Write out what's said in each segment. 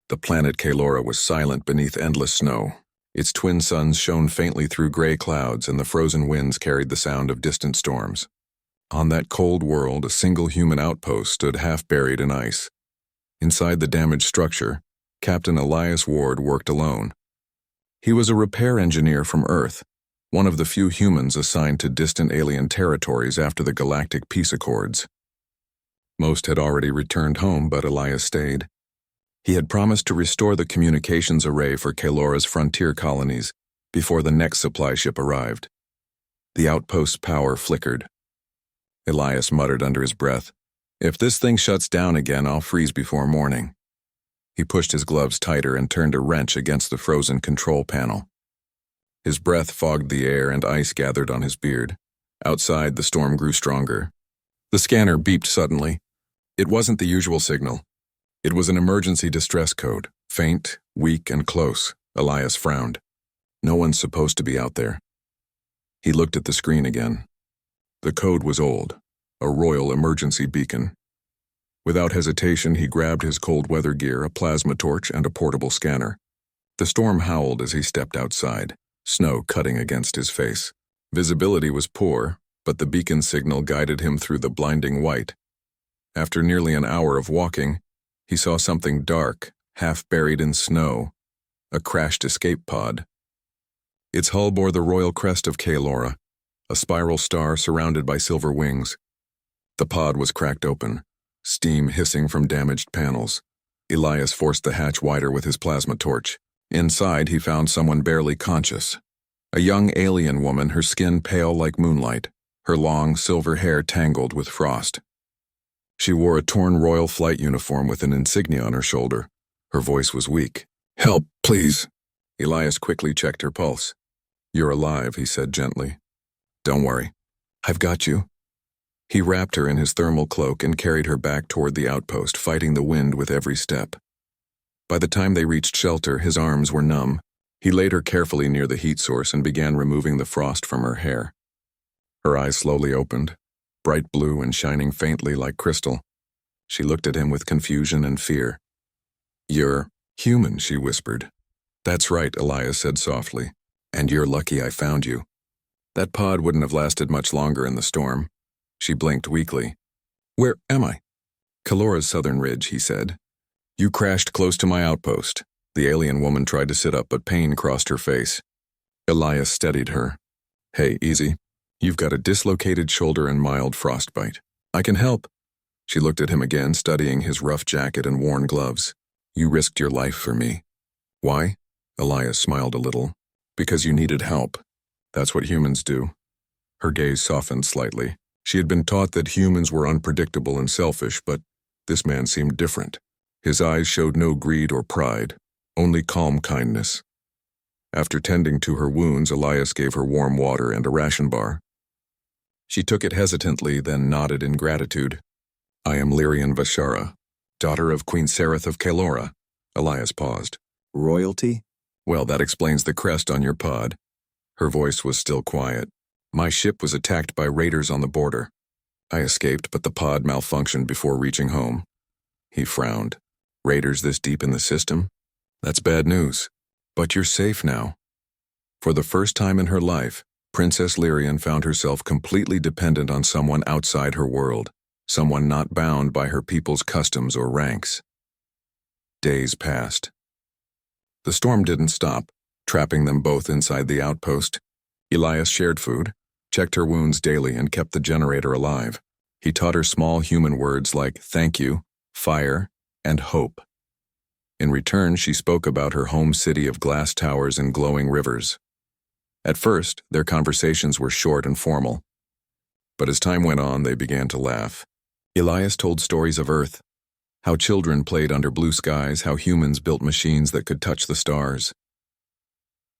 The planet Kalora was silent beneath endless snow. Its twin suns shone faintly through gray clouds, and the frozen winds carried the sound of distant storms. On that cold world, a single human outpost stood half-buried in ice. Inside the damaged structure, Captain Elias Ward worked alone. He was a repair engineer from Earth, one of the few humans assigned to distant alien territories after the Galactic Peace Accords. Most had already returned home, but Elias stayed. He had promised to restore the communications array for Kalora's frontier colonies before the next supply ship arrived. The outpost's power flickered. Elias muttered under his breath, "If this thing shuts down again, I'll freeze before morning." He pushed his gloves tighter and turned a wrench against the frozen control panel. His breath fogged the air and ice gathered on his beard. Outside, the storm grew stronger. The scanner beeped suddenly. It wasn't the usual signal. It was an emergency distress code, faint, weak, and close. Elias frowned. No one's supposed to be out there. He looked at the screen again. The code was old, a royal emergency beacon. Without hesitation, he grabbed his cold weather gear, a plasma torch, and a portable scanner. The storm howled as he stepped outside, snow cutting against his face. Visibility was poor, but the beacon signal guided him through the blinding white. After nearly an hour of walking, he saw something dark, half buried in snow, a crashed escape pod. Its hull bore the royal crest of Kalora, a spiral star surrounded by silver wings. The pod was cracked open, steam hissing from damaged panels. Elias forced the hatch wider with his plasma torch. Inside, he found someone barely conscious. A young alien woman, her skin pale like moonlight, her long silver hair tangled with frost. She wore a torn royal flight uniform with an insignia on her shoulder. Her voice was weak. "Help, please." Elias quickly checked her pulse. "You're alive," he said gently. "Don't worry. I've got you." He wrapped her in his thermal cloak and carried her back toward the outpost, fighting the wind with every step. By the time they reached shelter, his arms were numb. He laid her carefully near the heat source and began removing the frost from her hair. Her eyes slowly opened, bright blue and shining faintly like crystal. She looked at him with confusion and fear. "You're human," she whispered. "That's right," Elias said softly. "And you're lucky I found you. That pod wouldn't have lasted much longer in the storm." She blinked weakly. "Where am I?" "Kalora's southern ridge," he said. "You crashed close to my outpost." The alien woman tried to sit up, but pain crossed her face. Elias steadied her. "Hey, easy. You've got a dislocated shoulder and mild frostbite. I can help." She looked at him again, studying his rough jacket and worn gloves. "You risked your life for me." "Why?" Elias smiled a little. "Because you needed help. That's what humans do." Her gaze softened slightly. She had been taught that humans were unpredictable and selfish, but this man seemed different. His eyes showed no greed or pride, only calm kindness. After tending to her wounds, Elias gave her warm water and a ration bar. She took it hesitantly, then nodded in gratitude. "I am Lyrian Vashara, daughter of Queen Sereth of Kalora." Elias paused. "Royalty?" "Well, that explains the crest on your pod." Her voice was still quiet. "My ship was attacked by raiders on the border. I escaped, but the pod malfunctioned before reaching home." He frowned. "Raiders this deep in the system? That's bad news. But you're safe now." For the first time in her life, Princess Lyrian found herself completely dependent on someone outside her world, someone not bound by her people's customs or ranks. Days passed. The storm didn't stop, trapping them both inside the outpost. Elias shared food, checked her wounds daily, and kept the generator alive. He taught her small human words like thank you, fire, and hope. In return, she spoke about her home city of glass towers and glowing rivers. At first, their conversations were short and formal. But as time went on, they began to laugh. Elias told stories of Earth, how children played under blue skies, how humans built machines that could touch the stars.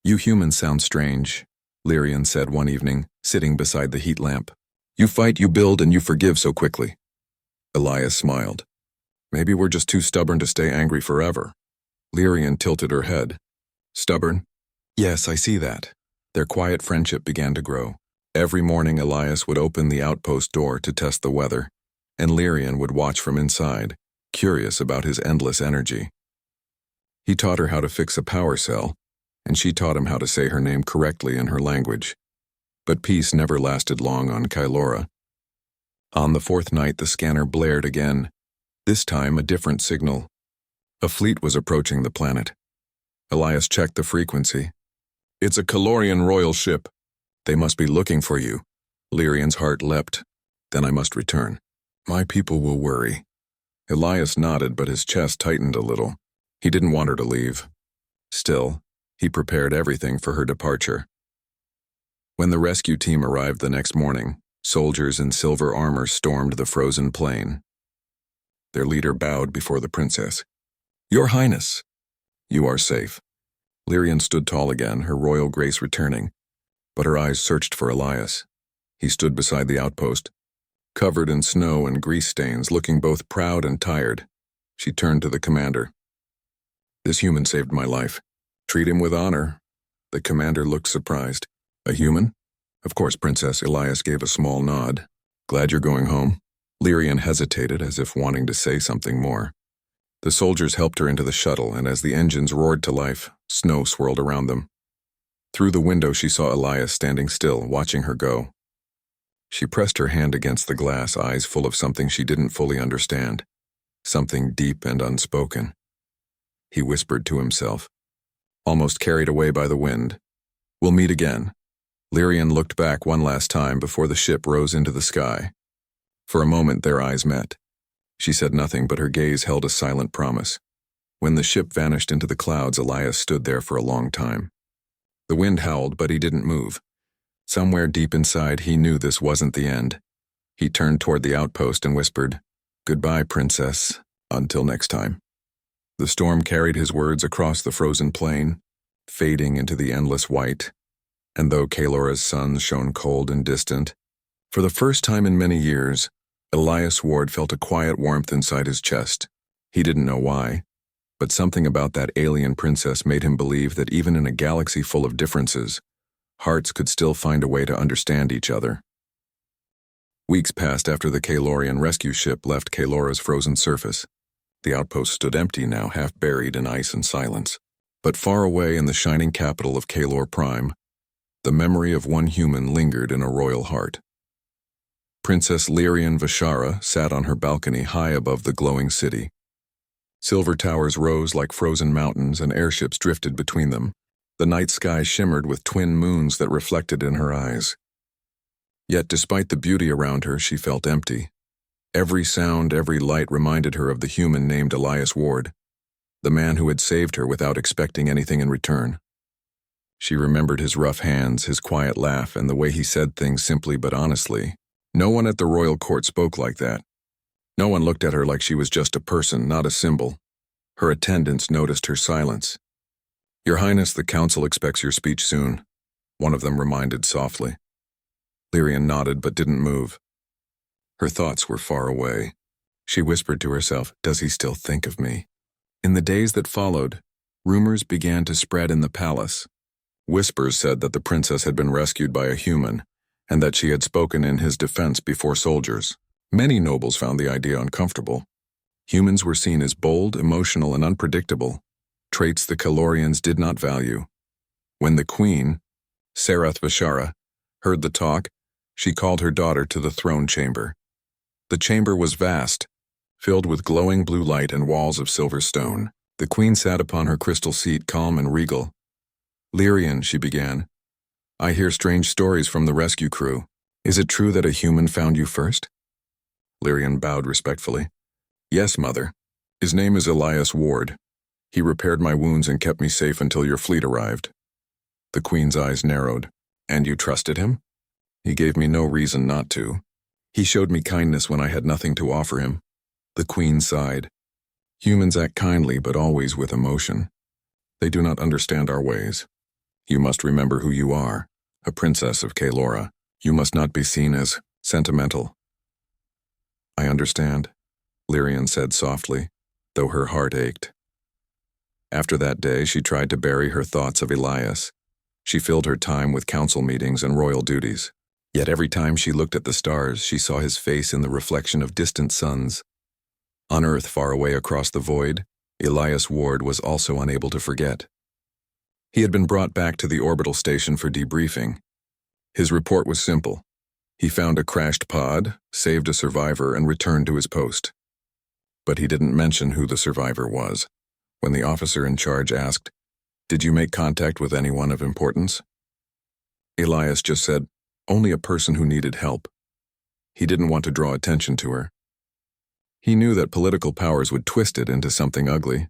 "You humans sound strange," Lyrian said one evening, sitting beside the heat lamp. "You fight, you build, and you forgive so quickly." Elias smiled. "Maybe we're just too stubborn to stay angry forever." Lyrian tilted her head. "Stubborn? Yes, I see that." Their quiet friendship began to grow. Every morning Elias would open the outpost door to test the weather, and Lyrian would watch from inside, curious about his endless energy. He taught her how to fix a power cell, and she taught him how to say her name correctly in her language. But peace never lasted long on Kylora. On the fourth night, the scanner blared again, this time a different signal. A fleet was approaching the planet. Elias checked the frequency. "It's a Kylorian royal ship. They must be looking for you." Lyrian's heart leapt. "Then I must return. My people will worry." Elias nodded, but his chest tightened a little. He didn't want her to leave. Still, he prepared everything for her departure. When the rescue team arrived the next morning, soldiers in silver armor stormed the frozen plain. Their leader bowed before the princess. "Your Highness, you are safe." Lyrian stood tall again, her royal grace returning, but her eyes searched for Elias. He stood beside the outpost, covered in snow and grease stains, looking both proud and tired. She turned to the commander. "This human saved my life. Treat him with honor." The commander looked surprised. "A human?" "Of course, Princess." Elias gave a small nod. "Glad you're going home." Lyrian hesitated, as if wanting to say something more. The soldiers helped her into the shuttle, and as the engines roared to life, snow swirled around them. Through the window she saw Elias standing still, watching her go. She pressed her hand against the glass, eyes full of something she didn't fully understand, something deep and unspoken. He whispered to himself, almost carried away by the wind, "We'll meet again." Lyrian looked back one last time before the ship rose into the sky. For a moment their eyes met. She said nothing, but her gaze held a silent promise. When the ship vanished into the clouds, Elias stood there for a long time. The wind howled, but he didn't move. Somewhere deep inside, he knew this wasn't the end. He turned toward the outpost and whispered, "Goodbye, Princess. Until next time." The storm carried his words across the frozen plain, fading into the endless white, and though Kylora's suns shone cold and distant, for the first time in many years, Elias Ward felt a quiet warmth inside his chest. He didn't know why, but something about that alien princess made him believe that even in a galaxy full of differences, hearts could still find a way to understand each other. Weeks passed after the Kylorian rescue ship left Kylora's frozen surface. The outpost stood empty now, half buried in ice and silence. But far away in the shining capital of Kylor Prime, the memory of one human lingered in a royal heart. Princess Lyrian Vashara sat on her balcony high above the glowing city. Silver towers rose like frozen mountains and airships drifted between them. The night sky shimmered with twin moons that reflected in her eyes. Yet despite the beauty around her, she felt empty. Every sound, every light reminded her of the human named Elias Ward, the man who had saved her without expecting anything in return. She remembered his rough hands, his quiet laugh, and the way he said things simply but honestly. No one at the royal court spoke like that. No one looked at her like she was just a person, not a symbol. Her attendants noticed her silence. "Your Highness, the council expects your speech soon," one of them reminded softly. Lyrian nodded but didn't move. Her thoughts were far away. She whispered to herself, "Does he still think of me?" In the days that followed, rumors began to spread in the palace. Whispers said that the princess had been rescued by a human, and that she had spoken in his defense before soldiers. Many nobles found the idea uncomfortable. Humans were seen as bold, emotional, and unpredictable, traits the Kylorians did not value. When the queen, Sarath Vashara, heard the talk, she called her daughter to the throne chamber. The chamber was vast, filled with glowing blue light and walls of silver stone. The queen sat upon her crystal seat, calm and regal. "Lyrian," she began, "I hear strange stories from the rescue crew. Is it true that a human found you first?" Lyrian bowed respectfully. "Yes, mother. His name is Elias Ward. He repaired my wounds and kept me safe until your fleet arrived." The queen's eyes narrowed. "And you trusted him?" "He gave me no reason not to. He showed me kindness when I had nothing to offer him." The queen sighed. "Humans act kindly, but always with emotion. They do not understand our ways. You must remember who you are, a princess of Kylora. You must not be seen as sentimental." "I understand," Lyrian said softly, though her heart ached. After that day, she tried to bury her thoughts of Elias. She filled her time with council meetings and royal duties. Yet every time she looked at the stars, she saw his face in the reflection of distant suns. On Earth, far away across the void, Elias Ward was also unable to forget. He had been brought back to the orbital station for debriefing. His report was simple. He found a crashed pod, saved a survivor, and returned to his post. But he didn't mention who the survivor was. When the officer in charge asked, "Did you make contact with anyone of importance?" Elias just said, "Only a person who needed help." He didn't want to draw attention to her. He knew that political powers would twist it into something ugly.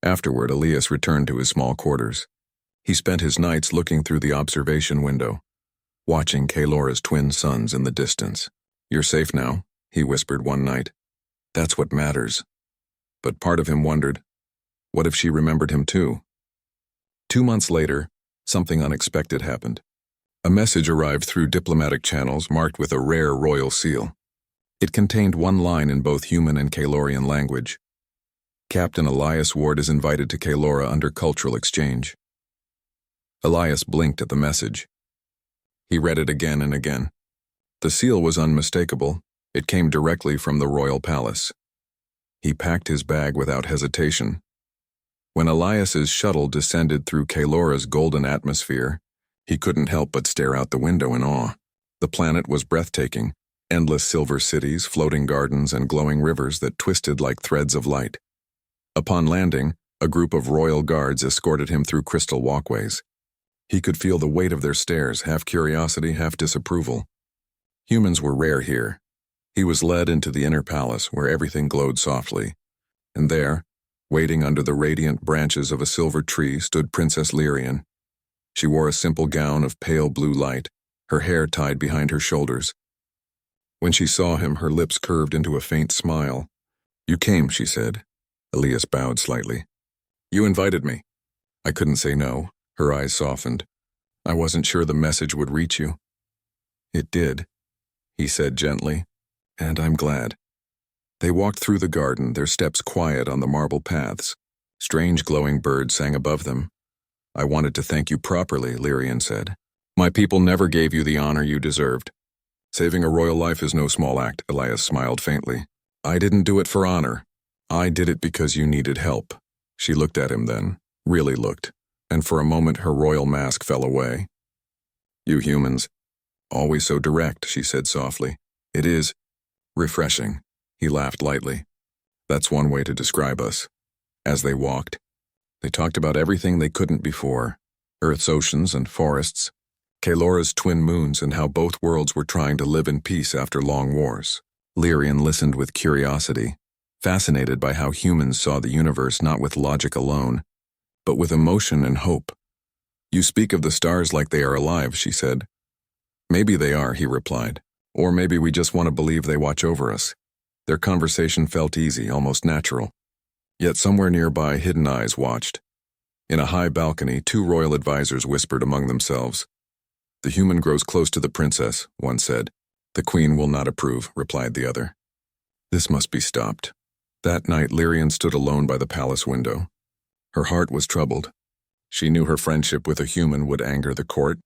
Afterward, Elias returned to his small quarters. He spent his nights looking through the observation window, watching Kalora's twin sons in the distance. "You're safe now," he whispered one night. "That's what matters." But part of him wondered, what if she remembered him too? 2 months later, something unexpected happened. A message arrived through diplomatic channels marked with a rare royal seal. It contained one line in both human and Kalorian language. "Captain Elias Ward is invited to Kalora under cultural exchange." Elias blinked at the message. He read it again and again. The seal was unmistakable. It came directly from the royal palace. He packed his bag without hesitation. When Elias's shuttle descended through Kalora's golden atmosphere, he couldn't help but stare out the window in awe. The planet was breathtaking, endless silver cities, floating gardens, and glowing rivers that twisted like threads of light. Upon landing, a group of royal guards escorted him through crystal walkways. He could feel the weight of their stares, half curiosity, half disapproval. Humans were rare here. He was led into the inner palace, where everything glowed softly. And there, waiting under the radiant branches of a silver tree, stood Princess Lyrian. She wore a simple gown of pale blue light, her hair tied behind her shoulders. When she saw him, her lips curved into a faint smile. "You came," she said. Elias bowed slightly. "You invited me." "I couldn't say no." Her eyes softened. "I wasn't sure the message would reach you." "It did," he said gently, "and I'm glad." They walked through the garden, their steps quiet on the marble paths. Strange glowing birds sang above them. "I wanted to thank you properly," Lyrian said. "My people never gave you the honor you deserved." "Saving a royal life is no small act," Elias smiled faintly. "I didn't do it for honor. I did it because you needed help." She looked at him then, really looked, and for a moment her royal mask fell away. "You humans, always so direct," she said softly. "It is refreshing." He laughed lightly. "That's one way to describe us." As they walked, they talked about everything they couldn't before: Earth's oceans and forests, Kalora's twin moons, and how both worlds were trying to live in peace after long wars. Lyrian listened with curiosity, fascinated by how humans saw the universe not with logic alone, but with emotion and hope. "You speak of the stars like they are alive," she said. "Maybe they are," he replied. "Or maybe we just want to believe they watch over us." Their conversation felt easy, almost natural. Yet somewhere nearby, hidden eyes watched. In a high balcony, 2 royal advisors whispered among themselves. "The human grows close to the princess," one said. "The queen will not approve," replied the other. This must be stopped. That night, Lyrian stood alone by the palace window. Her heart was troubled. She knew her friendship with a human would anger the court,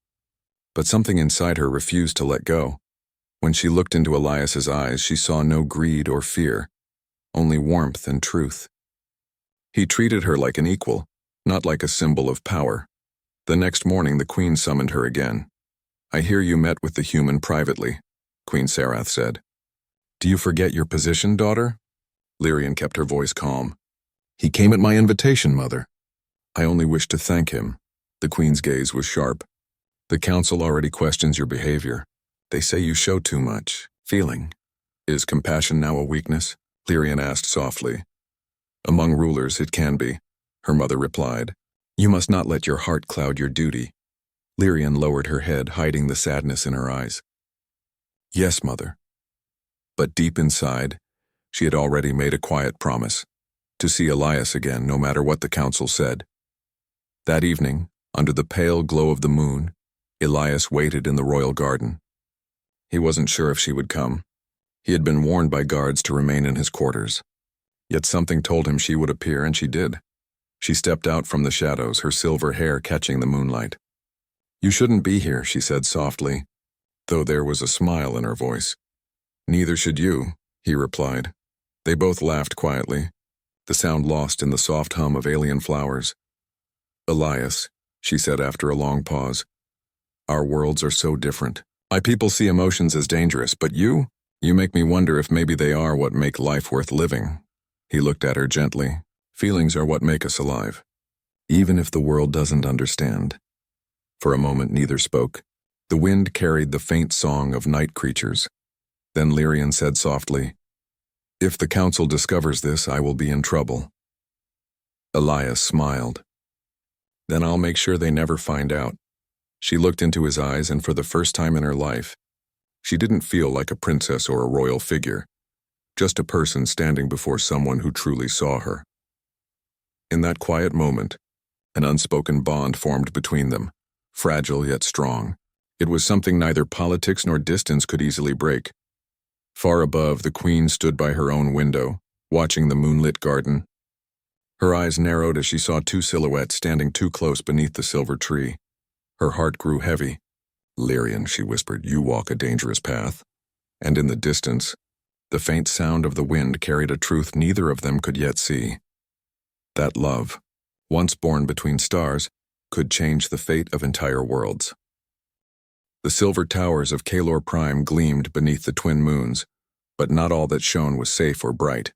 but something inside her refused to let go. When she looked into Elias's eyes, she saw no greed or fear, only warmth and truth. He treated her like an equal, not like a symbol of power. The next morning, the queen summoned her again. "I hear you met with the human privately," Queen Sarath said. "Do you forget your position, daughter?" Lyrian kept her voice calm. "He came at my invitation, mother." "I only wish to thank him." The queen's gaze was sharp. "The council already questions your behavior. They say you show too much feeling." "Is compassion now a weakness?" Lyrian asked softly. "Among rulers it can be," her mother replied. "You must not let your heart cloud your duty." Lyrian lowered her head, hiding the sadness in her eyes. "Yes, mother." But deep inside, she had already made a quiet promise to see Elias again, no matter what the council said. That evening, under the pale glow of the moon, Elias waited in the royal garden. He wasn't sure if she would come. He had been warned by guards to remain in his quarters. Yet something told him she would appear, and she did. She stepped out from the shadows, her silver hair catching the moonlight. "You shouldn't be here," she said softly, though there was a smile in her voice. "Neither should you," he replied. They both laughed quietly. the sound lost in the soft hum of alien flowers. "Elias," she said after a long pause, "our worlds are so different. My people see emotions as dangerous, but you make me wonder if maybe they are what make life worth living." He looked at her gently. "Feelings are what make us alive, even if the world doesn't understand." For a moment neither spoke. The wind carried the faint song of night creatures. Then Lyrian said softly, "If the council discovers this, I will be in trouble." Elias smiled. "Then I'll make sure they never find out." She looked into his eyes, and for the first time in her life, she didn't feel like a princess or a royal figure, just a person standing before someone who truly saw her. In that quiet moment, an unspoken bond formed between them, fragile yet strong. It was something neither politics nor distance could easily break. Far above, the queen stood by her own window, watching the moonlit garden. Her eyes narrowed as she saw two silhouettes standing too close beneath the silver tree. Her heart grew heavy. "Lyrian," she whispered, "you walk a dangerous path." And in the distance, the faint sound of the wind carried a truth neither of them could yet see. That love, once born between stars, could change the fate of entire worlds. The silver towers of Kalor Prime gleamed beneath the twin moons, but not all that shone was safe or bright.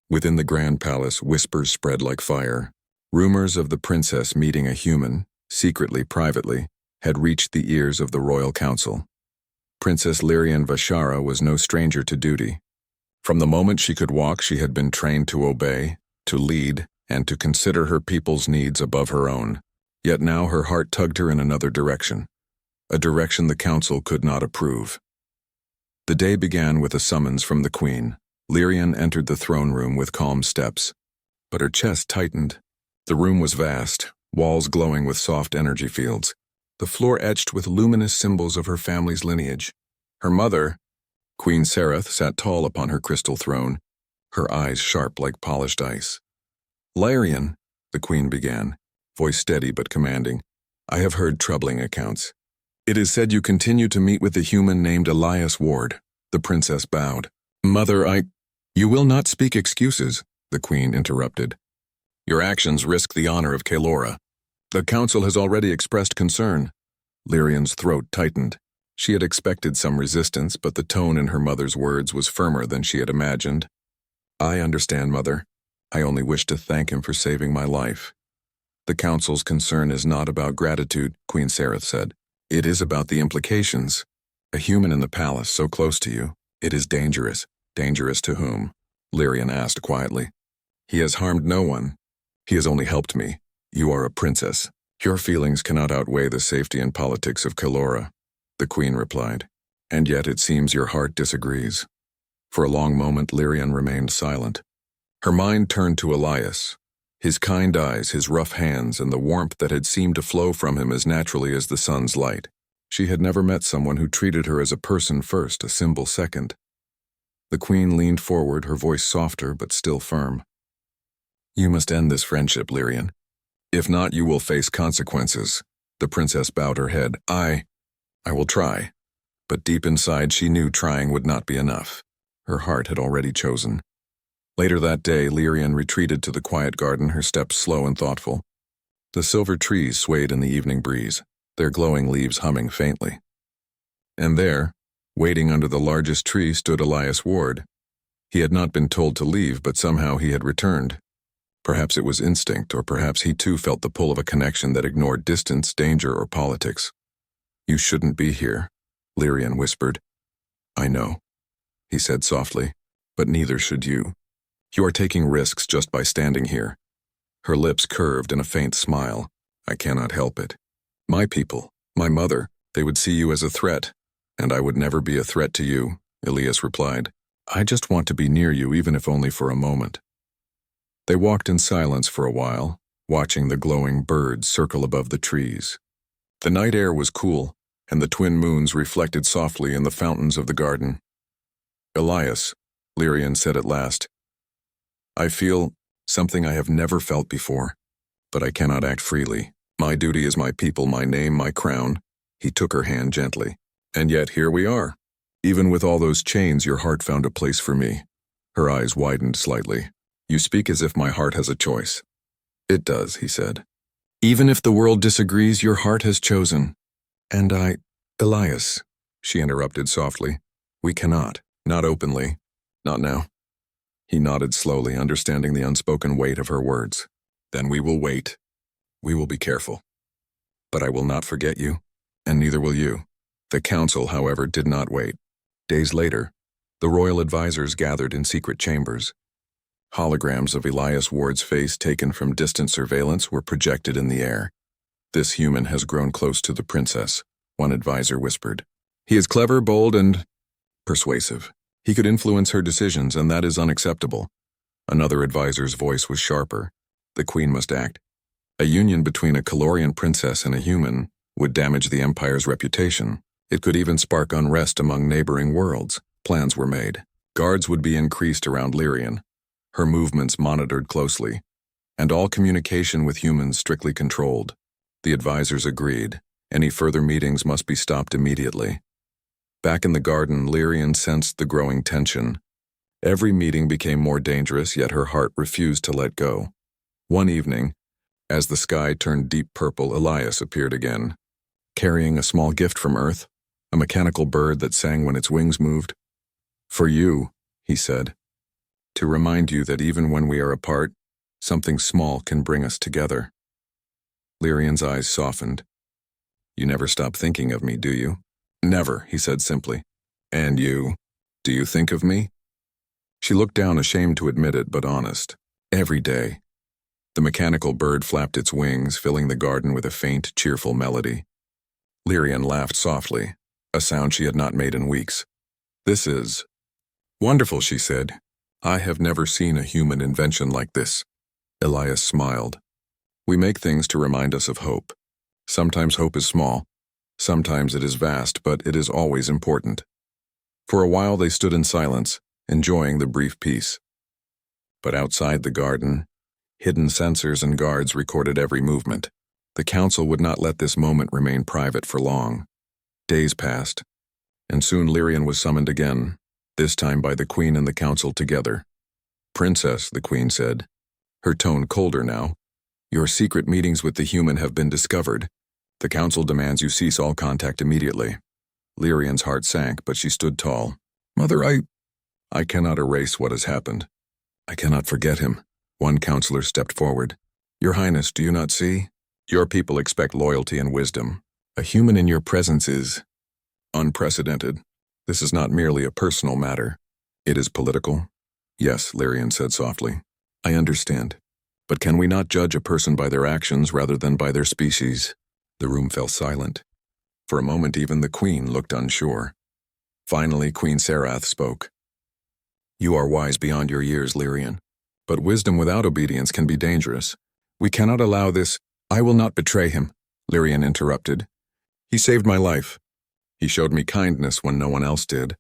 Within the grand palace, whispers spread like fire. Rumors of the princess meeting a human, secretly, privately, had reached the ears of the royal council. Princess Lyrian Vashara was no stranger to duty. From the moment she could walk, she had been trained to obey, to lead, and to consider her people's needs above her own. Yet now her heart tugged her in another direction, a direction the council could not approve. The day began with a summons from the queen. Lyrian entered the throne room with calm steps, but her chest tightened. The room was vast, walls glowing with soft energy fields, the floor etched with luminous symbols of her family's lineage. Her mother, Queen Sereth, sat tall upon her crystal throne, her eyes sharp like polished ice. "Lyrian," the queen began, voice steady but commanding, "I have heard troubling accounts. It is said you continue to meet with a human named Elias Ward." The princess bowed. "Mother, You will not speak excuses," the queen interrupted. "Your actions risk the honor of Kalora. The council has already expressed concern." Lyrian's throat tightened. She had expected some resistance, but the tone in her mother's words was firmer than she had imagined. "I understand, Mother. I only wish to thank him for saving my life." "The council's concern is not about gratitude," Queen Sereth said. "It is about the implications. A human in the palace so close to you. It is dangerous." "Dangerous to whom?" Lyrian asked quietly. "He has harmed no one. He has only helped me. You are a princess. Your feelings cannot outweigh the safety and politics of Kalora," the queen replied. "And yet it seems your heart disagrees." For a long moment Lyrian remained silent. Her mind turned to Elias, his kind eyes, his rough hands, and the warmth that had seemed to flow from him as naturally as the sun's light. She had never met someone who treated her as a person first, a symbol second. The queen leaned forward, her voice softer but still firm. "You must end this friendship, Lyrian. If not, you will face consequences." The princess bowed her head. I will try." But deep inside she knew trying would not be enough. Her heart had already chosen. Later that day, Lyrian retreated to the quiet garden, her steps slow and thoughtful. The silver trees swayed in the evening breeze, their glowing leaves humming faintly. And there, waiting under the largest tree, stood Elias Ward. He had not been told to leave, but somehow he had returned. Perhaps it was instinct, or perhaps he too felt the pull of a connection that ignored distance, danger, or politics. "You shouldn't be here," Lyrian whispered. "I know," he said softly, "but neither should you. You are taking risks just by standing here." Her lips curved in a faint smile. "I cannot help it. My people, my mother, they would see you as a threat, and I would never be a threat to you," Elias replied. "I just want to be near you, even if only for a moment." They walked in silence for a while, watching the glowing birds circle above the trees. The night air was cool, and the twin moons reflected softly in the fountains of the garden. "Elias," Lyrian said at last, "I feel something I have never felt before, but I cannot act freely. My duty is my people, my name, my crown." He took her hand gently. "And yet here we are. Even with all those chains, your heart found a place for me." Her eyes widened slightly. You speak as if my heart has a choice. It does, he said. Even if the world disagrees, your heart has chosen. And Elias, she interrupted softly. We cannot. Not openly. Not now. He nodded slowly, understanding the unspoken weight of her words. Then we will wait. We will be careful. But I will not forget you, and neither will you. The council, however, did not wait. Days later, the royal advisors gathered in secret chambers. Holograms of Elias Ward's face taken from distant surveillance were projected in the air. This human has grown close to the princess, one advisor whispered. He is clever, bold, and persuasive. He could influence her decisions, and that is unacceptable. Another advisor's voice was sharper. The queen must act. A union between a Calorian princess and a human would damage the empire's reputation. It could even spark unrest among neighboring worlds. Plans were made. Guards would be increased around Lyrian, her movements monitored closely, and all communication with humans strictly controlled. The advisors agreed. Any further meetings must be stopped immediately. Back in the garden, Lyrian sensed the growing tension. Every meeting became more dangerous, yet her heart refused to let go. One evening, as the sky turned deep purple, Elias appeared again, carrying a small gift from Earth, a mechanical bird that sang when its wings moved. For you, he said, to remind you that even when we are apart, something small can bring us together. Lyrian's eyes softened. You never stop thinking of me, do you? Never, he said simply. And you? Do you think of me? She looked down, ashamed to admit it, but honest. Every day. The mechanical bird flapped its wings, filling the garden with a faint, cheerful melody. Lyrian laughed softly, a sound she had not made in weeks. This is wonderful, she said. I have never seen a human invention like this. Elias smiled. We make things to remind us of hope. Sometimes hope is small. Sometimes it is vast, but it is always important. For a while they stood in silence, enjoying the brief peace. But outside the garden, hidden sensors and guards recorded every movement. The council would not let this moment remain private for long. Days passed, and soon Lyrian was summoned again, this time by the queen and the council together. Princess, the queen said, her tone colder now, your secret meetings with the human have been discovered. The council demands you cease all contact immediately. Lyrian's heart sank, but she stood tall. Mother, I cannot erase what has happened. I cannot forget him. One counselor stepped forward. Your Highness, do you not see? Your people expect loyalty and wisdom. A human in your presence is unprecedented. This is not merely a personal matter. It is political. Yes, Lyrian said softly. I understand. But can we not judge a person by their actions rather than by their species? The room fell silent. For a moment, even the queen looked unsure. Finally, Queen Sarath spoke. You are wise beyond your years, Lyrian. But wisdom without obedience can be dangerous. We cannot allow this. I will not betray him, Lyrian interrupted. He saved my life. He showed me kindness when no one else did.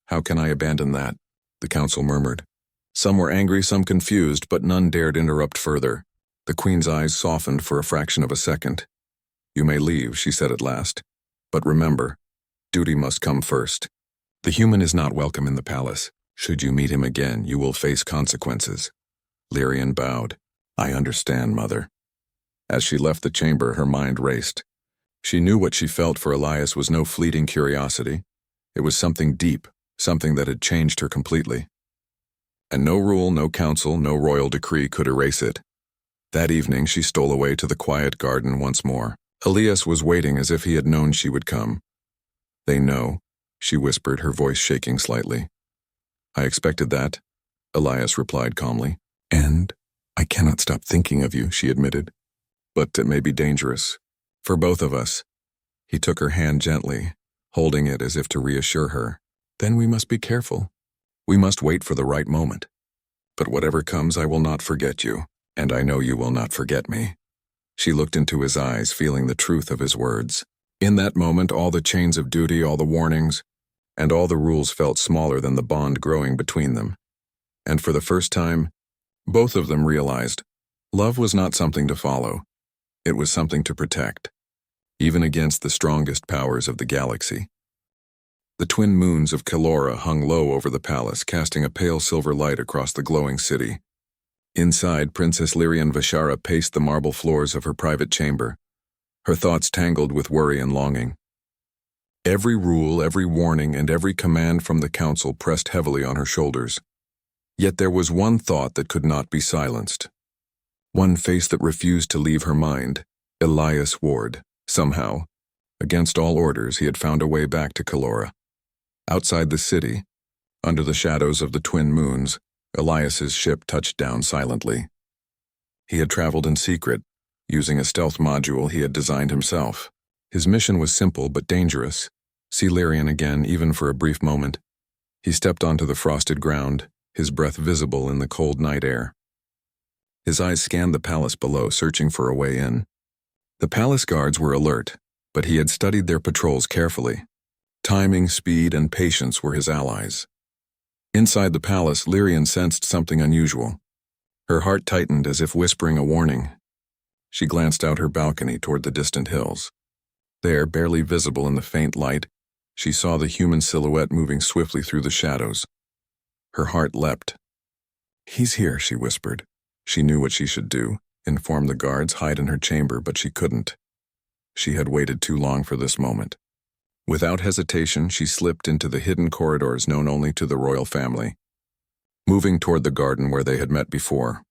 How can I abandon that? The council murmured. Some were angry, some confused, but none dared interrupt further. The queen's eyes softened for a fraction of a second. You may leave, she said at last. But remember, duty must come first. The human is not welcome in the palace. Should you meet him again, you will face consequences. Lyrian bowed. I understand, Mother. As she left the chamber, her mind raced. She knew what she felt for Elias was no fleeting curiosity. It was something deep, something that had changed her completely. And no rule, no council, no royal decree could erase it. That evening, she stole away to the quiet garden once more. Elias was waiting as if he had known she would come. They know, she whispered, her voice shaking slightly. I expected that, Elias replied calmly. And I cannot stop thinking of you, she admitted. But it may be dangerous. For both of us. He took her hand gently, holding it as if to reassure her. Then we must be careful. We must wait for the right moment. But whatever comes, I will not forget you, and I know you will not forget me. She looked into his eyes, feeling the truth of his words. In that moment, all the chains of duty, all the warnings, and all the rules felt smaller than the bond growing between them. And for the first time, both of them realized love was not something to follow. It was something to protect, even against the strongest powers of the galaxy. The twin moons of Calora hung low over the palace, casting a pale silver light across the glowing city. Inside, Princess Lyrian Vashara paced the marble floors of her private chamber, her thoughts tangled with worry and longing. Every rule, every warning, and every command from the council pressed heavily on her shoulders. Yet there was one thought that could not be silenced. One face that refused to leave her mind: Elias Ward. Somehow, against all orders, he had found a way back to Calora. Outside the city, under the shadows of the twin moons, Elias's ship touched down silently. He had traveled in secret, using a stealth module he had designed himself. His mission was simple but dangerous: see Lyrian again, even for a brief moment. He stepped onto the frosted ground, his breath visible in the cold night air. His eyes scanned the palace below, searching for a way in. The palace guards were alert, but he had studied their patrols carefully. Timing, speed, and patience were his allies. Inside the palace, Lyrian sensed something unusual. Her heart tightened as if whispering a warning. She glanced out her balcony toward the distant hills. There, barely visible in the faint light, she saw the human silhouette moving swiftly through the shadows. Her heart leapt. "He's here," she whispered. She knew what she should do: inform the guards, hide in her chamber, but she couldn't. She had waited too long for this moment. Without hesitation, she slipped into the hidden corridors known only to the royal family. Moving toward the garden where they had met before,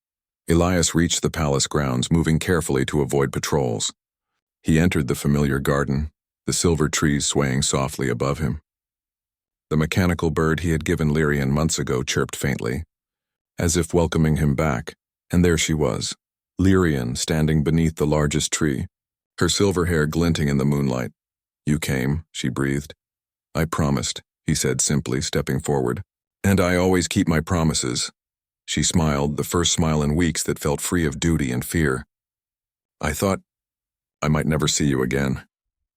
Elias reached the palace grounds, moving carefully to avoid patrols. He entered the familiar garden, the silver trees swaying softly above him. The mechanical bird he had given Lyrian months ago chirped faintly, as if welcoming him back, and there she was, Lyrian, standing beneath the largest tree, her silver hair glinting in the moonlight. "You came," she breathed. "I promised," he said simply, stepping forward. "And I always keep my promises." She smiled, the first smile in weeks that felt free of duty and fear. "I thought I might never see you again."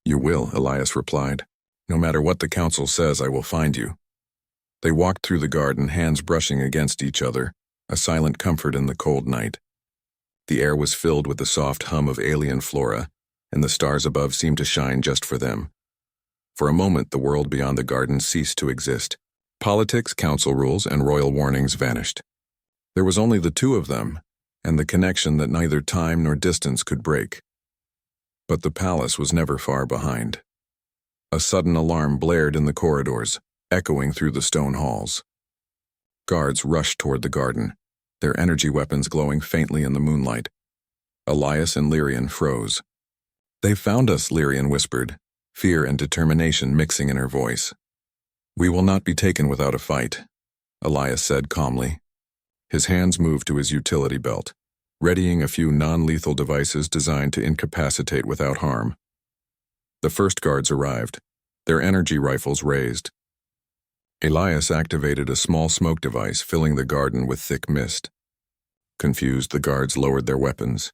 "You will," Elias replied. "No matter what the council says, I will find you." They walked through the garden, hands brushing against each other, a silent comfort in the cold night. The air was filled with the soft hum of alien flora, and the stars above seemed to shine just for them. For a moment, the world beyond the garden ceased to exist. Politics, council rules, and royal warnings vanished. There was only the two of them, and the connection that neither time nor distance could break. But the palace was never far behind. A sudden alarm blared in the corridors, echoing through the stone halls. Guards rushed toward the garden, their energy weapons glowing faintly in the moonlight. Elias and Lyrian froze. "They found us," Lyrian whispered, fear and determination mixing in her voice. "We will not be taken without a fight," Elias said calmly. His hands moved to his utility belt, readying a few non-lethal devices designed to incapacitate without harm. The first guards arrived, their energy rifles raised. Elias activated a small smoke device, filling the garden with thick mist. Confused, the guards lowered their weapons,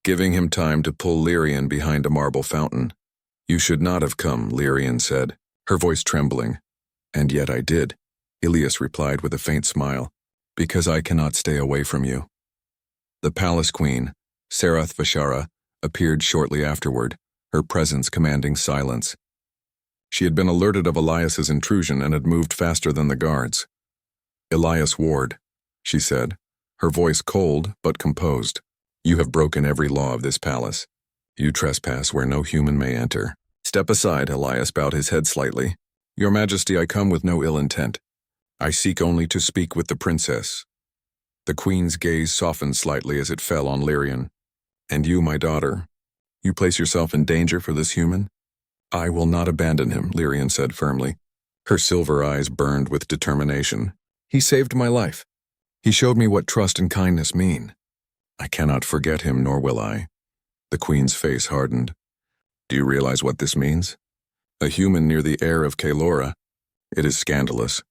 giving him time to pull Lyrian behind a marble fountain. "You should not have come," Lyrian said, her voice trembling. "And yet I did," Elias replied with a faint smile, "because I cannot stay away from you." The palace queen, Sarath Vashara, appeared shortly afterward, her presence commanding silence. She had been alerted of Elias's intrusion and had moved faster than the guards. "Elias Ward," she said, her voice cold but composed. "You have broken every law of this palace. You trespass where no human may enter." "Step aside," Elias bowed his head slightly. "Your Majesty, I come with no ill intent. I seek only to speak with the princess." The queen's gaze softened slightly as it fell on Lyrian. "And you, my daughter, you place yourself in danger for this human?" "I will not abandon him," Lyrian said firmly. Her silver eyes burned with determination. "He saved my life. He showed me what trust and kindness mean. I cannot forget him, nor will I." The queen's face hardened. "Do you realize what this means? A human near the heir of Calora. It is scandalous.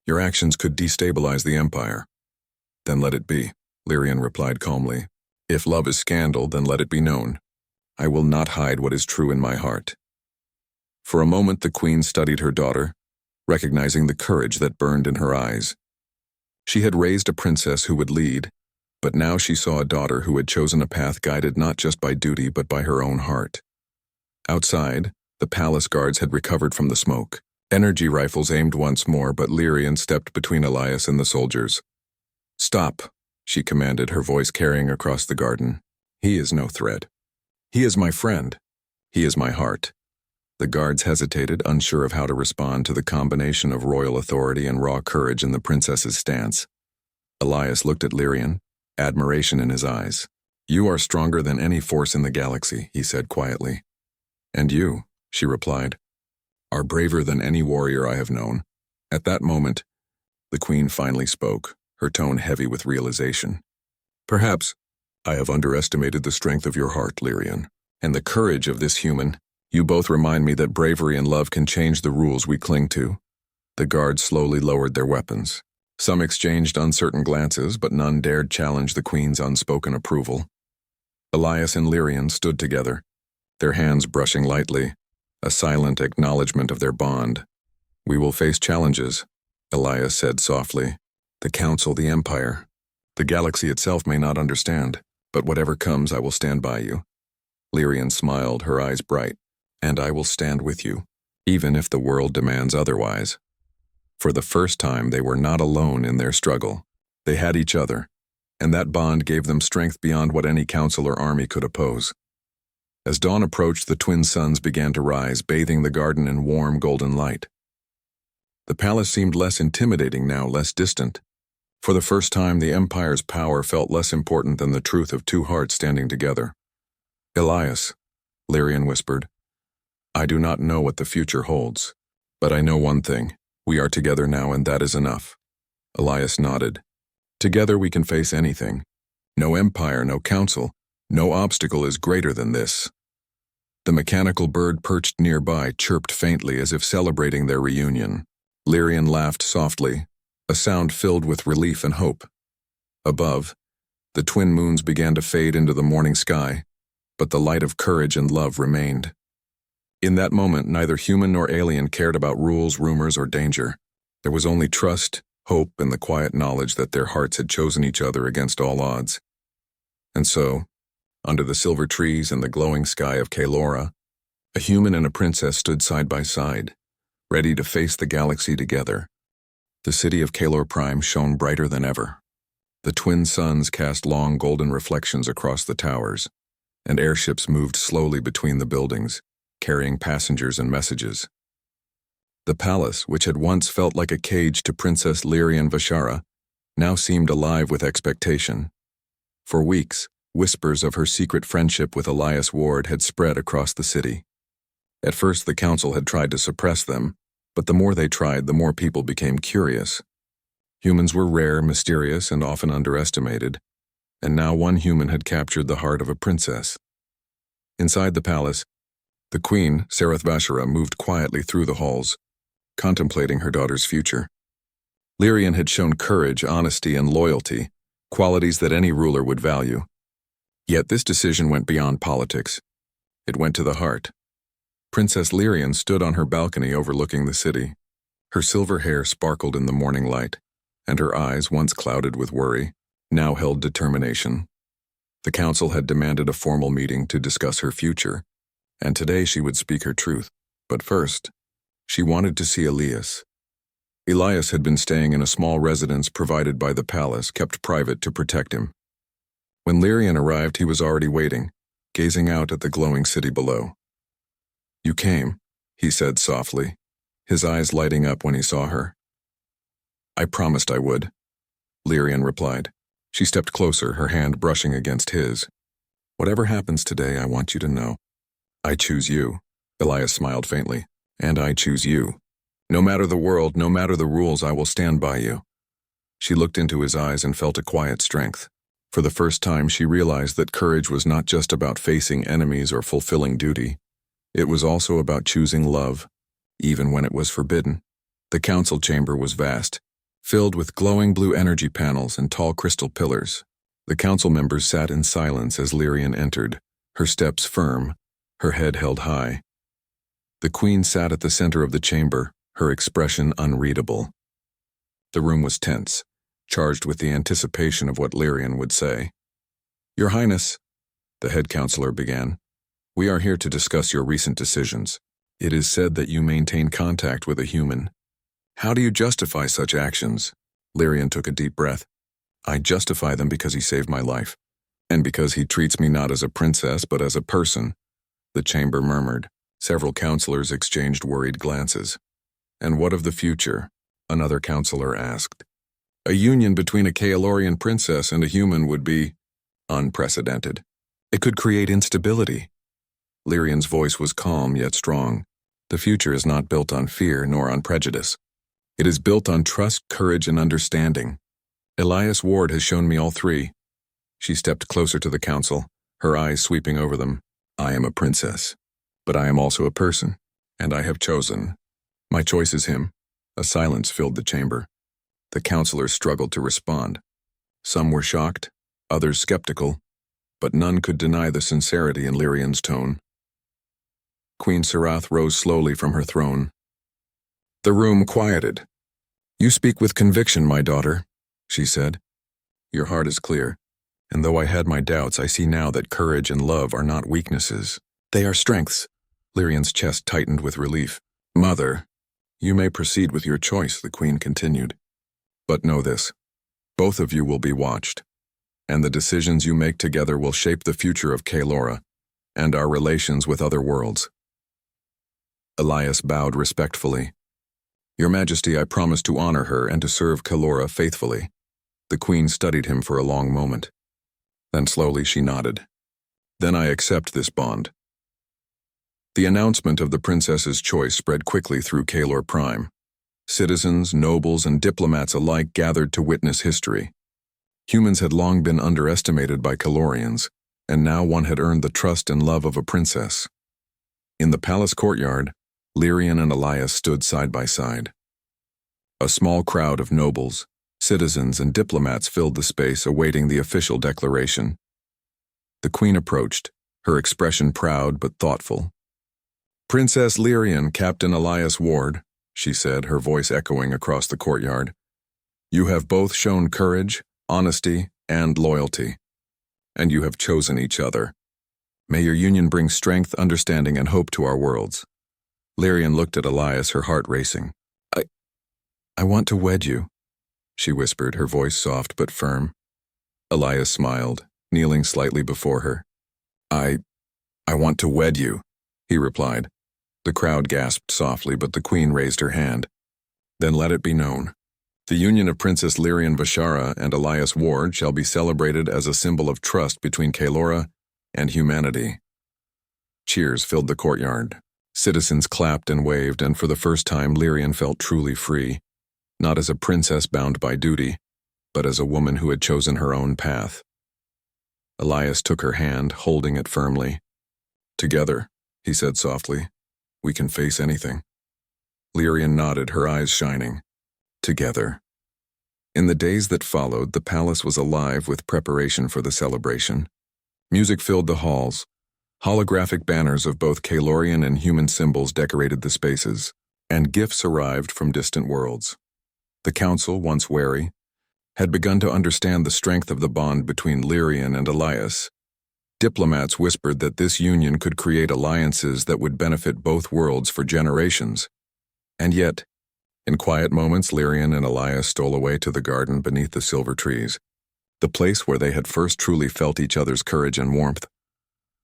Your actions could destabilize the empire." "Then let it be," Lyrian replied calmly. "If love is scandal, then let it be known. I will not hide what is true in my heart." For a moment the queen studied her daughter, recognizing the courage that burned in her eyes. She had raised a princess who would lead, but now she saw a daughter who had chosen a path guided not just by duty but by her own heart. Outside, the palace guards had recovered from the smoke. Energy rifles aimed once more, but Lyrian stepped between Elias and the soldiers. "Stop," she commanded, her voice carrying across the garden. He is no threat. He is my friend. He is my heart. The guards hesitated, unsure of how to respond to the combination of royal authority and raw courage in the princess's stance. Elias looked at Lyrian, admiration in his eyes. You are stronger than any force in the galaxy, he said quietly. And you, she replied, are braver than any warrior I have known. At that moment, the queen finally spoke, her tone heavy with realization. Perhaps I have underestimated the strength of your heart, Lyrian, and the courage of this human. You both remind me that bravery and love can change the rules we cling to. The guards slowly lowered their weapons. Some exchanged uncertain glances, but none dared challenge the queen's unspoken approval. Elias and Lyrian stood together, their hands brushing lightly, a silent acknowledgement of their bond. We will face challenges, Elias said softly. The Council, the Empire. The galaxy itself may not understand, but whatever comes, I will stand by you. Lyrian smiled, her eyes bright. And I will stand with you, even if the world demands otherwise. For the first time, they were not alone in their struggle. They had each other, and that bond gave them strength beyond what any council or army could oppose. As dawn approached, the twin suns began to rise, bathing the garden in warm golden light. The palace seemed less intimidating now, less distant. For the first time, the Empire's power felt less important than the truth of two hearts standing together. Elias, Lyrian whispered, I do not know what the future holds, but I know one thing. We are together now, and that is enough. Elias nodded. Together we can face anything. No empire, no council, no obstacle is greater than this. The mechanical bird perched nearby chirped faintly as if celebrating their reunion. Lyrian laughed softly, a sound filled with relief and hope. Above, the twin moons began to fade into the morning sky, but the light of courage and love remained. In that moment, neither human nor alien cared about rules, rumors, or danger. There was only trust, hope, and the quiet knowledge that their hearts had chosen each other against all odds. And so, under the silver trees and the glowing sky of Kaelora, a human and a princess stood side by side, ready to face the galaxy together. The city of Kaelor Prime shone brighter than ever. The twin suns cast long golden reflections across the towers, and airships moved slowly between the buildings, carrying passengers and messages. The palace, which had once felt like a cage to Princess Lyrian Vashara, now seemed alive with expectation. For weeks, whispers of her secret friendship with Elias Ward had spread across the city. At first, the council had tried to suppress them, but the more they tried, the more people became curious. Humans were rare, mysterious, and often underestimated, and now one human had captured the heart of a princess. Inside the palace, the queen, Sereth Vashara, moved quietly through the halls, contemplating her daughter's future. Lyrian had shown courage, honesty, and loyalty, qualities that any ruler would value. Yet this decision went beyond politics. It went to the heart. Princess Lyrian stood on her balcony overlooking the city. Her silver hair sparkled in the morning light, and her eyes, once clouded with worry, now held determination. The council had demanded a formal meeting to discuss her future, and today she would speak her truth. But first, she wanted to see Elias. Elias had been staying in a small residence provided by the palace, kept private to protect him. When Lyrian arrived, he was already waiting, gazing out at the glowing city below. You came, he said softly, his eyes lighting up when he saw her. I promised I would, Lyrian replied. She stepped closer, her hand brushing against his. Whatever happens today, I want you to know. I choose you, Elias smiled faintly, and I choose you. No matter the world, no matter the rules, I will stand by you. She looked into his eyes and felt a quiet strength. For the first time, she realized that courage was not just about facing enemies or fulfilling duty. It was also about choosing love, even when it was forbidden. The council chamber was vast, filled with glowing blue energy panels and tall crystal pillars. The council members sat in silence as Lyrian entered, her steps firm, her head held high. The queen sat at the center of the chamber, her expression unreadable. The room was tense, charged with the anticipation of what Lyrian would say. Your Highness, the head counselor began, we are here to discuss your recent decisions. It is said that you maintain contact with a human. How do you justify such actions? Lyrian took a deep breath. I justify them because he saved my life, and because he treats me not as a princess but as a person, the chamber murmured. Several counselors exchanged worried glances. And what of the future? Another counselor asked. A union between a Kaelorian princess and a human would be unprecedented. It could create instability. Lyrian's voice was calm yet strong. The future is not built on fear nor on prejudice. It is built on trust, courage, and understanding. Elias Ward has shown me all three. She stepped closer to the council, her eyes sweeping over them. I am a princess, but I am also a person, and I have chosen. My choice is him. A silence filled the chamber. The counselors struggled to respond. Some were shocked, others skeptical, but none could deny the sincerity in Lyrian's tone. Queen Sarath rose slowly from her throne. The room quieted. You speak with conviction, my daughter, she said. Your heart is clear, and though I had my doubts, I see now that courage and love are not weaknesses. They are strengths. Lyrian's chest tightened with relief. Mother, you may proceed with your choice, the queen continued. But know this, both of you will be watched, and the decisions you make together will shape the future of Kaelora and our relations with other worlds. Elias bowed respectfully. Your Majesty, I promise to honor her and to serve Kaelora faithfully. The queen studied him for a long moment. Then slowly she nodded. Then I accept this bond. The announcement of the princess's choice spread quickly through Kaelor Prime. Citizens, nobles, and diplomats alike gathered to witness history. Humans had long been underestimated by Kaelorians, and now one had earned the trust and love of a princess. In the palace courtyard, Lyrian and Elias stood side by side. A small crowd of nobles, citizens, and diplomats filled the space awaiting the official declaration. The queen approached, her expression proud but thoughtful. Princess Lyrian, Captain Elias Ward, she said, her voice echoing across the courtyard. You have both shown courage, honesty, and loyalty, and you have chosen each other. May your union bring strength, understanding, and hope to our worlds. Lyrian looked at Elias, her heart racing. I want to wed you, she whispered, her voice soft but firm. Elias smiled, kneeling slightly before her. I want to wed you, he replied. The crowd gasped softly, but the queen raised her hand. Then let it be known. The union of Princess Lyrian Vashara and Elias Ward shall be celebrated as a symbol of trust between Kaelora and humanity. Cheers filled the courtyard. Citizens clapped and waved, and for the first time Lyrian felt truly free, not as a princess bound by duty, but as a woman who had chosen her own path. Elias took her hand, holding it firmly. Together, he said softly, we can face anything. Lyrian nodded, her eyes shining. Together. In the days that followed, the palace was alive with preparation for the celebration. Music filled the halls. Holographic banners of both Kaelorian and human symbols decorated the spaces, and gifts arrived from distant worlds. The council, once wary, had begun to understand the strength of the bond between Lyrian and Elias. Diplomats whispered that this union could create alliances that would benefit both worlds for generations. And yet, in quiet moments, Lyrian and Elias stole away to the garden beneath the silver trees, the place where they had first truly felt each other's courage and warmth.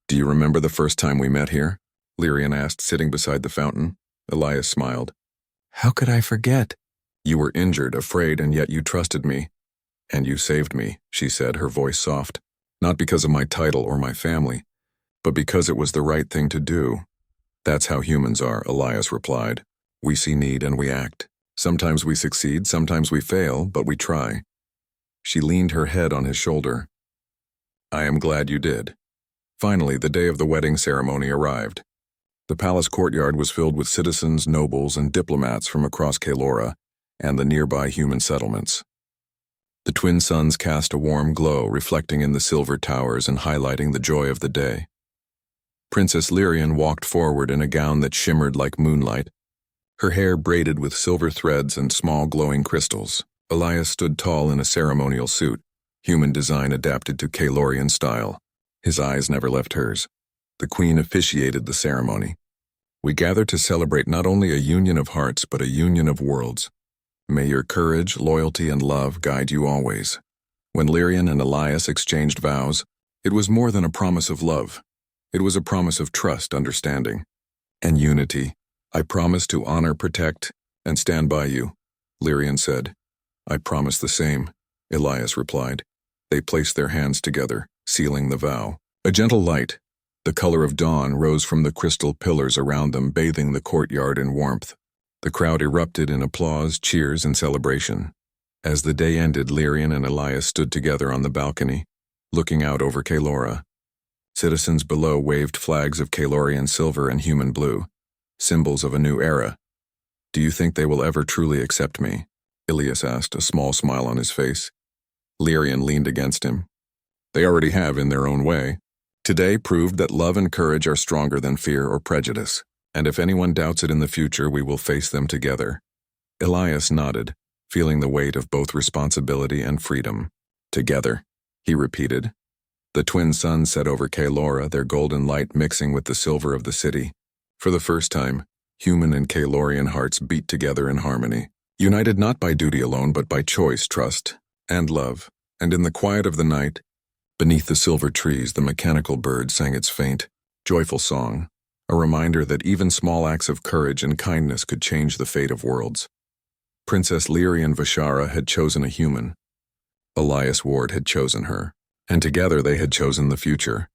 Do you remember the first time we met here? Lyrian asked, sitting beside the fountain. Elias smiled. How could I forget? You were injured, afraid, and yet you trusted me. And you saved me, she said, her voice soft. Not because of my title or my family, but because it was the right thing to do. That's how humans are, Elias replied. We see need and we act. Sometimes we succeed, sometimes we fail, but we try. She leaned her head on his shoulder. I am glad you did. Finally, the day of the wedding ceremony arrived. The palace courtyard was filled with citizens, nobles, and diplomats from across Kaelora and the nearby human settlements. The twin suns cast a warm glow, reflecting in the silver towers and highlighting the joy of the day. Princess Lyrian walked forward in a gown that shimmered like moonlight, her hair braided with silver threads and small glowing crystals. Elias stood tall in a ceremonial suit, human design adapted to Kaelorian style. His eyes never left hers. The queen officiated the ceremony. We gather to celebrate not only a union of hearts, but a union of worlds. May your courage, loyalty, and love guide you always. When Lyrian and Elias exchanged vows, it was more than a promise of love. It was a promise of trust, understanding, and unity. "I promise to honor, protect, and stand by you," Lyrian said. "I promise the same," Elias replied. They placed their hands together, sealing the vow. A gentle light, the color of dawn, rose from the crystal pillars around them, bathing the courtyard in warmth. The crowd erupted in applause, cheers, and celebration. As the day ended, Lyrian and Elias stood together on the balcony, looking out over Kaelora. Citizens below waved flags of Kaelorian silver and human blue, symbols of a new era. "Do you think they will ever truly accept me?" Elias asked, a small smile on his face. Lyrian leaned against him. "They already have in their own way. Today proved that love and courage are stronger than fear or prejudice, and if anyone doubts it in the future, we will face them together." Elias nodded, feeling the weight of both responsibility and freedom. "Together," he repeated. The twin suns set over Kaelora, their golden light mixing with the silver of the city. For the first time, human and Kaelorian hearts beat together in harmony, united not by duty alone but by choice, trust, and love. And in the quiet of the night, beneath the silver trees, the mechanical bird sang its faint, joyful song, a reminder that even small acts of courage and kindness could change the fate of worlds. Princess Lyrian Vashara had chosen a human. Elias Ward had chosen her, and together they had chosen the future.